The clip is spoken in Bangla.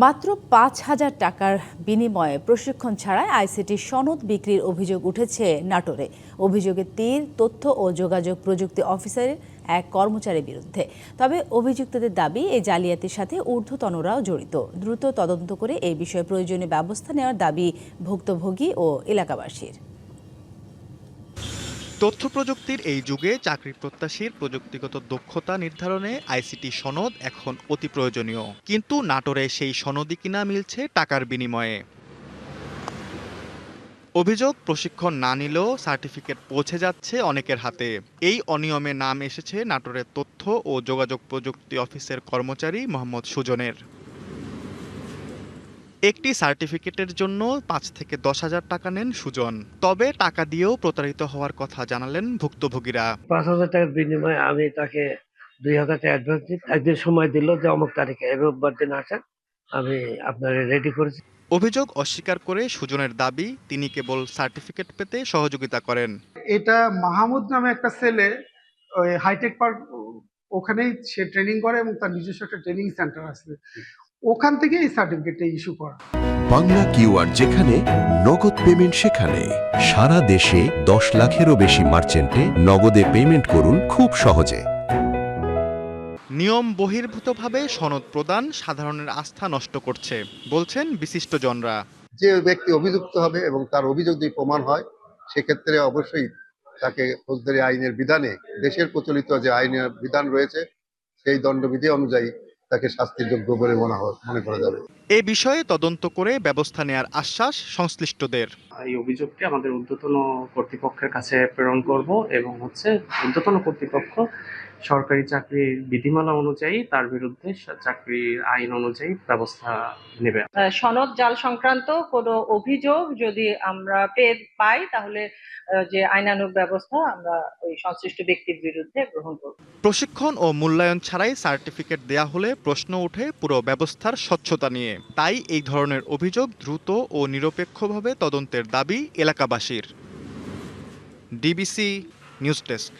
মাত্র ৫,০০০ টাকার বিনিময়ে প্রশিক্ষণ ছাড়াই আইসিটি সনদ বিক্রির অভিযোগ উঠেছে নাটোরে। অভিযোগের তীর তথ্য ও যোগাযোগ প্রযুক্তি অফিসারের এক কর্মচারীর বিরুদ্ধে। তবে অভিযুক্তদের দাবি এই জালিয়াতির সাথে ঊর্ধ্বতনরাও জড়িত। দ্রুত তদন্ত করে এই বিষয়ে প্রয়োজনীয় ব্যবস্থা নেওয়ার দাবি ভুক্তভোগী ও এলাকাবাসীর। তথ্য প্রযুক্তির এই যুগে চাকরি প্রত্যাশীর প্রযুক্তিগত দক্ষতা নির্ধারণে আইসিটি সনদ এখন অতি প্রয়োজনীয়, কিন্তু নাটোরে সেই সনদই কিনা মিলছে টাকার বিনিময়ে। অভিযোগ, প্রশিক্ষণ না নিলেও সার্টিফিকেট পৌঁছে যাচ্ছে অনেকের হাতে। এই অনিয়মে নাম এসেছে নাটোরের তথ্য ও যোগাযোগ প্রযুক্তি অফিসের কর্মচারী মোহাম্মদ সুজনের। একটি সার্টিফিকেটের জন্য ৫ থেকে ১০,০০০ টাকা নেন সুজন। তবে টাকা দিয়েও প্রতারিত হওয়ার কথা জানালেন ভুক্তভোগীরা। ৫,০০০ টাকার বিনিময়ে আমি তাকে ২,০০০ টাকা অ্যাডভান্স দিই। একদিন সময় দিল যে অমুক তারিখে রোববার দিন আসেন, আমি আপনার রেডি করেছি। অভিযোগ অস্বীকার করে সুজনের দাবি, তিনি কেবল সার্টিফিকেট পেতে সহযোগিতা করেন। এটা মাহমুদ নামে একটা ছেলে ওই হাইটেক পার্ক ওখানেই সে ট্রেনিং করে এবং তার নিজস্ব একটা ট্রেনিং সেন্টার আছে, ওখান থেকে এই সার্টিফিকেটটা ইস্যু করা। বাংলা কিউআর যেখানে নগদ পেমেন্ট সেখানে। সারা দেশে ১০ লাখেরও বেশি মার্চেন্টে নগদে পেমেন্ট করুন খুব সহজে। নিয়ম বহির্ভূতভাবে সনদ প্রদান সাধারণের আস্থা নষ্ট করছে, বলছেন বিশিষ্টজনরা। যে ব্যক্তি অভিযুক্ত হবে এবং তার অভিযোগ যদি প্রমাণ হয়, সেক্ষেত্রে অবশ্যই তাকে ফৌজদারি আইনের বিধানে, দেশের প্রচলিত যে আইনের বিধান রয়েছে সেই দণ্ডবিধি অনুযায়ী তাকে শাস্তির যোগ্য বলে মনে করা যাবে। এ বিষয়ে তদন্ত করে ব্যবস্থা নেয়ার আশ্বাস সংশ্লিষ্টদের। এই অভিযোগটি আমাদের ঊর্ধ্বতন কর্তৃপক্ষের কাছে প্রেরণ করব এবং ঊর্ধ্বতন কর্তৃপক্ষ সরকারি চাকরির বিধিমালা অনুযায়ী তার বিরুদ্ধে চাকরির আইন অনুযায়ী ব্যবস্থা নেবে। সনদ জাল সংক্রান্ত কোনো অভিযোগ যদি আমরা পাই, তাহলে যে আইনানুগ ব্যবস্থা আমরা ওই সংশ্লিষ্ট ব্যক্তির বিরুদ্ধে গ্রহণ করব। প্রশিক্ষণ ও মূল্যায়ন ছাড়াই সার্টিফিকেট দেয়া হলে প্রশ্ন ওঠে পুরো ব্যবস্থার স্বচ্ছতা নিয়ে। তাই এই ধরনের অভিযোগ দ্রুত ও নিরপেক্ষভাবে তদন্তের দাবি এলাকাবাসীর। DBC news desk.